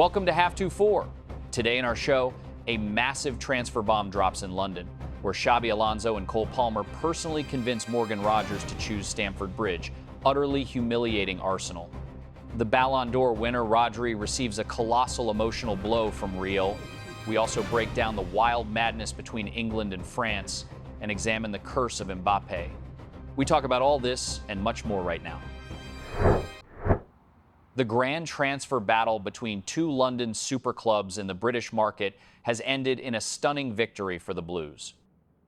Welcome to Half 2-4. Today in our show, a massive transfer bomb drops in London, where Xabi Alonso and Cole Palmer personally convinced Morgan Rodgers to choose Stamford Bridge, utterly humiliating Arsenal. The Ballon d'Or winner, Rodri, receives a colossal emotional blow from Rio. We also break down the wild madness between England and France and examine the curse of Mbappe. We talk about all this and much more right now. The grand transfer battle between two London super clubs in the British market has ended in a stunning victory for the Blues.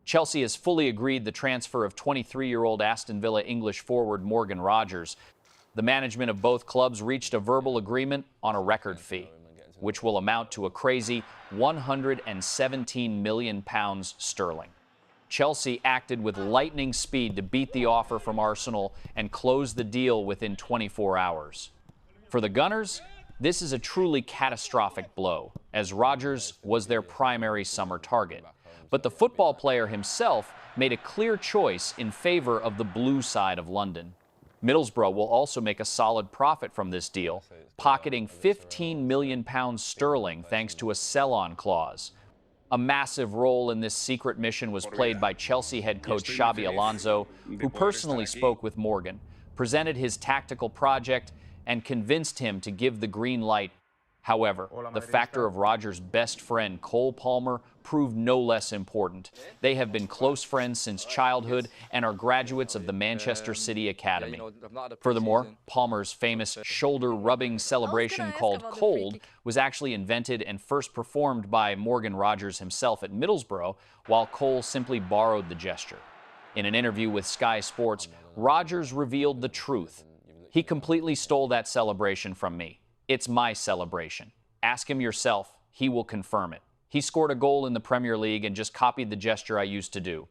Chelsea has fully agreed the transfer of 23-year-old Aston Villa English forward Morgan Rodgers. The management of both clubs reached a verbal agreement on a record fee, which will amount to a crazy £117 million sterling. Chelsea acted with lightning speed to beat the offer from Arsenal and close the deal within 24 hours. For the Gunners, this is a truly catastrophic blow, as Rodgers was their primary summer target. But the football player himself made a clear choice in favor of the blue side of London. Middlesbrough will also make a solid profit from this deal, pocketing £15 million sterling thanks to a sell-on clause. A massive role in this secret mission was played by Chelsea head coach Xabi Alonso, who personally spoke with Morgan, presented his tactical project, and convinced him to give the green light. However, the factor of Rodgers' best friend, Cole Palmer, proved no less important. They have been close friends since childhood and are graduates of the Manchester City Academy. Furthermore, Palmer's famous shoulder-rubbing celebration called Cold was actually invented and first performed by Morgan Rodgers himself at Middlesbrough, while Cole simply borrowed the gesture. In an interview with Sky Sports, Rodgers revealed the truth. He completely stole that celebration from me. It's my celebration. Ask him yourself. He will confirm it. He scored a goal in the Premier League and just copied the gesture I used to do.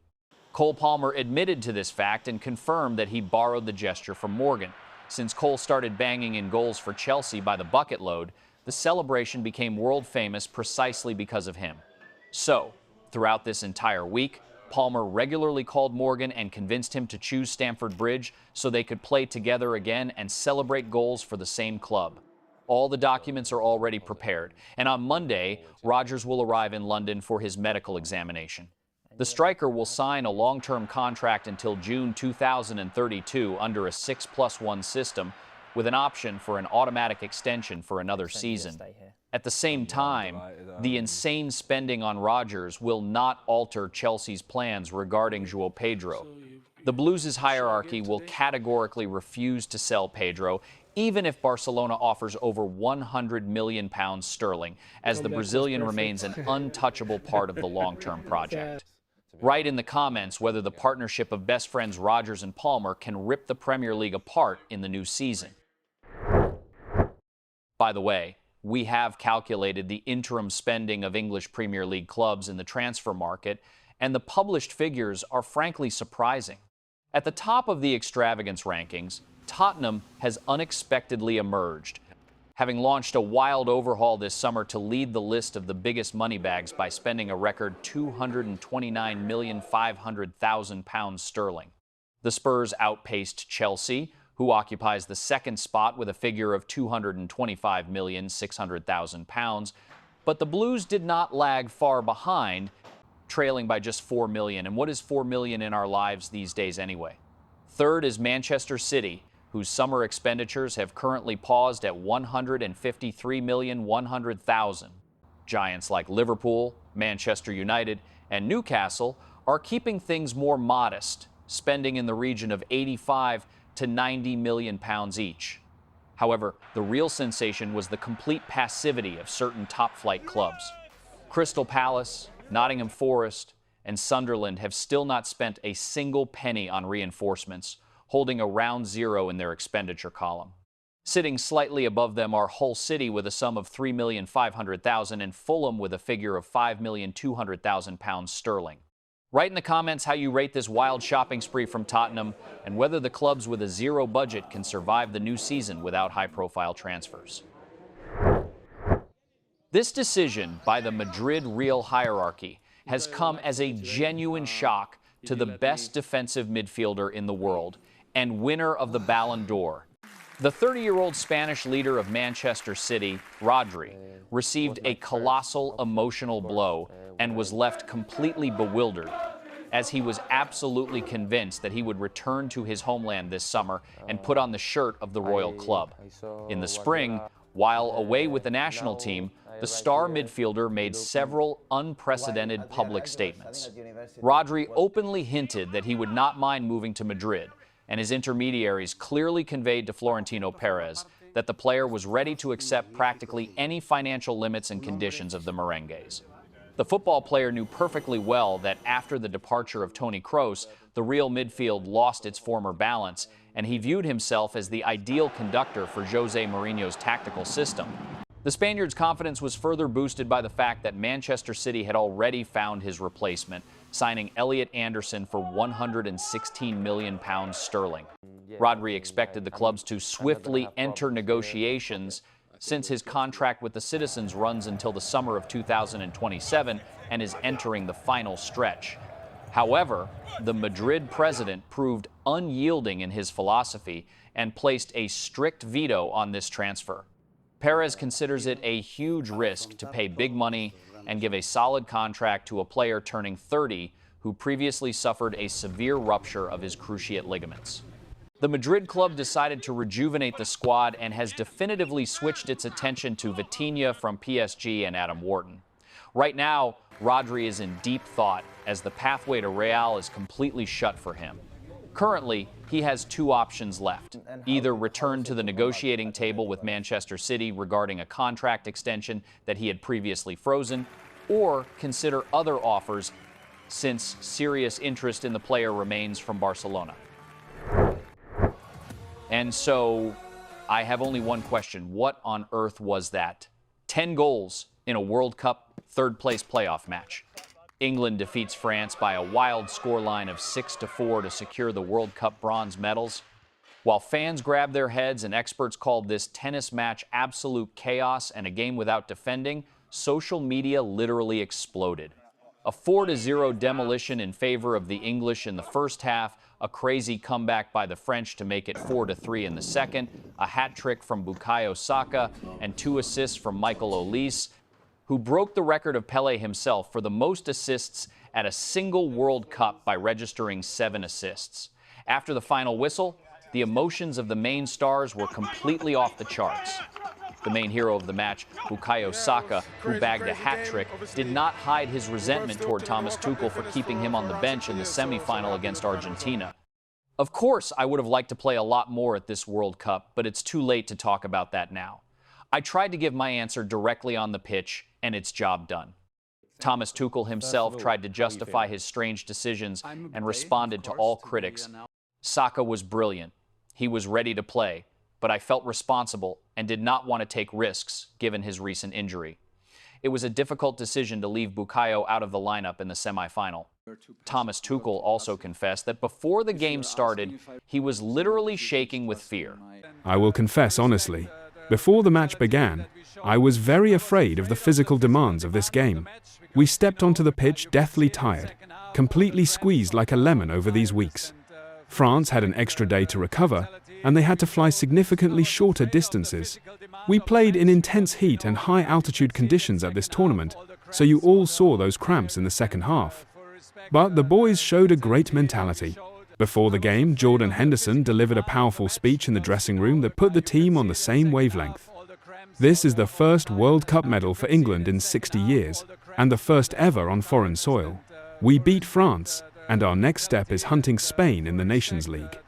Cole Palmer admitted to this fact and confirmed that he borrowed the gesture from Morgan. Since Cole started banging in goals for Chelsea by the bucket load, the celebration became world famous precisely because of him. So, throughout this entire week, Palmer regularly called Morgan and convinced him to choose Stamford Bridge so they could play together again and celebrate goals for the same club. All the documents are already prepared, and on Monday, Rodgers will arrive in London for his medical examination. The striker will sign a long-term contract until June 2032 under a 6+1 system, with an option for an automatic extension for another season. At the same time, the insane spending on Rodgers will not alter Chelsea's plans regarding João Pedro. The Blues' hierarchy will categorically refuse to sell Pedro, even if Barcelona offers over £100 million sterling, as the Brazilian remains an untouchable part of the long-term project. Write in the comments whether the partnership of best friends Rodgers and Palmer can rip the Premier League apart in the new season. By the way, we have calculated the interim spending of English Premier League clubs in the transfer market, and the published figures are frankly surprising. At the top of the extravagance rankings, Tottenham has unexpectedly emerged, having launched a wild overhaul this summer to lead the list of the biggest money bags by spending a record £229,500,000 sterling. The Spurs outpaced Chelsea, who occupies the second spot with a figure of £225,600,000, but the Blues did not lag far behind, trailing by just $4 million. And what is $4 million in our lives these days anyway? Third is Manchester City, whose summer expenditures have currently paused at $153,100,000. Giants like Liverpool, Manchester United, and Newcastle are keeping things more modest, spending in the region of £85 to £90 million each. However, the real sensation was the complete passivity of certain top-flight clubs. Crystal Palace, Nottingham Forest, and Sunderland have still not spent a single penny on reinforcements, holding around zero in their expenditure column. Sitting slightly above them are Hull City with a sum of £3,500,000 and Fulham with a figure of £5,200,000 sterling. Write in the comments how you rate this wild shopping spree from Tottenham and whether the clubs with a zero budget can survive the new season without high-profile transfers. This decision by the Madrid Real hierarchy has come as a genuine shock to the best defensive midfielder in the world and winner of the Ballon d'Or. The 30-year-old Spanish leader of Manchester City, Rodri, received a colossal emotional blow and was left completely bewildered, as he was absolutely convinced that he would return to his homeland this summer and put on the shirt of the Royal Club. In the spring, while away with the national team, the star midfielder made several unprecedented public statements. Rodri openly hinted that he would not mind moving to Madrid, and his intermediaries clearly conveyed to Florentino Perez that the player was ready to accept practically any financial limits and conditions of the Merengues. The football player knew perfectly well that after the departure of Toni Kroos, the Real midfield lost its former balance, and he viewed himself as the ideal conductor for Jose Mourinho's tactical system. The Spaniard's confidence was further boosted by the fact that Manchester City had already found his replacement, signing Elliot Anderson for £116 million sterling. Rodri expected the clubs to swiftly enter negotiations since his contract with the Citizens runs until the summer of 2027 and is entering the final stretch. However, the Madrid president proved unyielding in his philosophy and placed a strict veto on this transfer. Perez considers it a huge risk to pay big money and give a solid contract to a player turning 30 who previously suffered a severe rupture of his cruciate ligaments. The Madrid club decided to rejuvenate the squad and has definitively switched its attention to Vitinha from PSG and Adam Wharton. Right now, Rodri is in deep thought as the pathway to Real is completely shut for him. Currently, he has two options left: either return to the negotiating table with Manchester City regarding a contract extension that he had previously frozen, or consider other offers since serious interest in the player remains from Barcelona. And so, I have only one question. What on earth was that? 10 goals in a World Cup third-place playoff match. England defeats France by a wild scoreline of 6-4 to secure the World Cup bronze medals. While fans grabbed their heads and experts called this tennis match absolute chaos and a game without defending, social media literally exploded. A 4-0 demolition in favor of the English in the first half, a crazy comeback by the French to make it 4-3 in the second, a hat trick from Bukayo Saka, and 2 assists from Michael Olise, who broke the record of Pelé himself for the most assists at a single World Cup by registering 7 assists. After the final whistle, the emotions of the main stars were completely off the charts. The main hero of the match, Bukayo Saka, who bagged a hat trick, did not hide his resentment toward Thomas Tuchel for keeping him on the bench in the semifinal against Argentina. Of course, I would have liked to play a lot more at this World Cup, but it's too late to talk about that now. I tried to give my answer directly on the pitch, and it's job done. Thomas Tuchel himself tried to justify his strange decisions and responded to all critics. Saka was brilliant. He was ready to play, but I felt responsible and did not want to take risks given his recent injury. It was a difficult decision to leave Bukayo out of the lineup in the semifinal. Thomas Tuchel also confessed that before the game started, he was literally shaking with fear. I will confess honestly, before the match began, I was very afraid of the physical demands of this game. We stepped onto the pitch deathly tired, completely squeezed like a lemon over these weeks. France had an extra day to recover, and they had to fly significantly shorter distances. We played in intense heat and high-altitude conditions at this tournament, so you all saw those cramps in the second half. But the boys showed a great mentality. Before the game, Jordan Henderson delivered a powerful speech in the dressing room that put the team on the same wavelength. This is the first World Cup medal for England in 60 years, and the first ever on foreign soil. We beat France, and our next step is hunting Spain in the Nations League.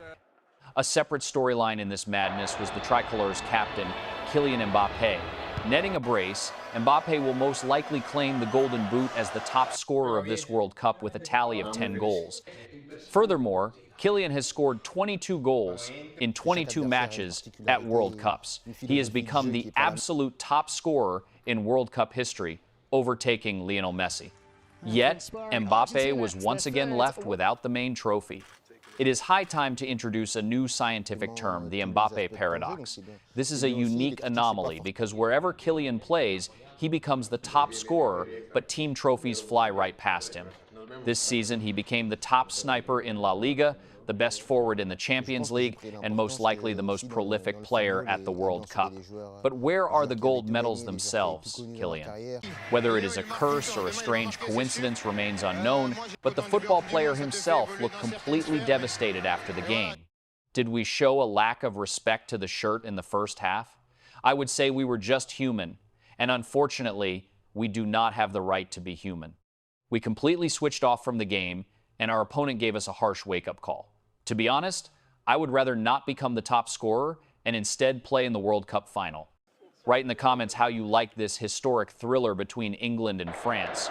A separate storyline in this madness was the tricolor's captain, Kylian Mbappe. Netting a brace, Mbappe will most likely claim the Golden Boot as the top scorer of this World Cup with a tally of 10 goals. Furthermore, Kylian has scored 22 goals in 22 matches at World Cups. He has become the absolute top scorer in World Cup history, overtaking Lionel Messi. Yet, Mbappe was once again left without the main trophy. It is high time to introduce a new scientific term, the Mbappe paradox. This is a unique anomaly because wherever Kylian plays, he becomes the top scorer, but team trophies fly right past him. This season, he became the top sniper in La Liga the best forward in the Champions League, and most likely the most prolific player at the World Cup. But where are the gold medals themselves, Kylian? Whether it is a curse or a strange coincidence remains unknown, but the football player himself looked completely devastated after the game. Did we show a lack of respect to the shirt in the first half? I would say we were just human, and unfortunately, we do not have the right to be human. We completely switched off from the game, and our opponent gave us a harsh wake-up call. To be honest, I would rather not become the top scorer and instead play in the World Cup final. Write in the comments how you like this historic thriller between England and France.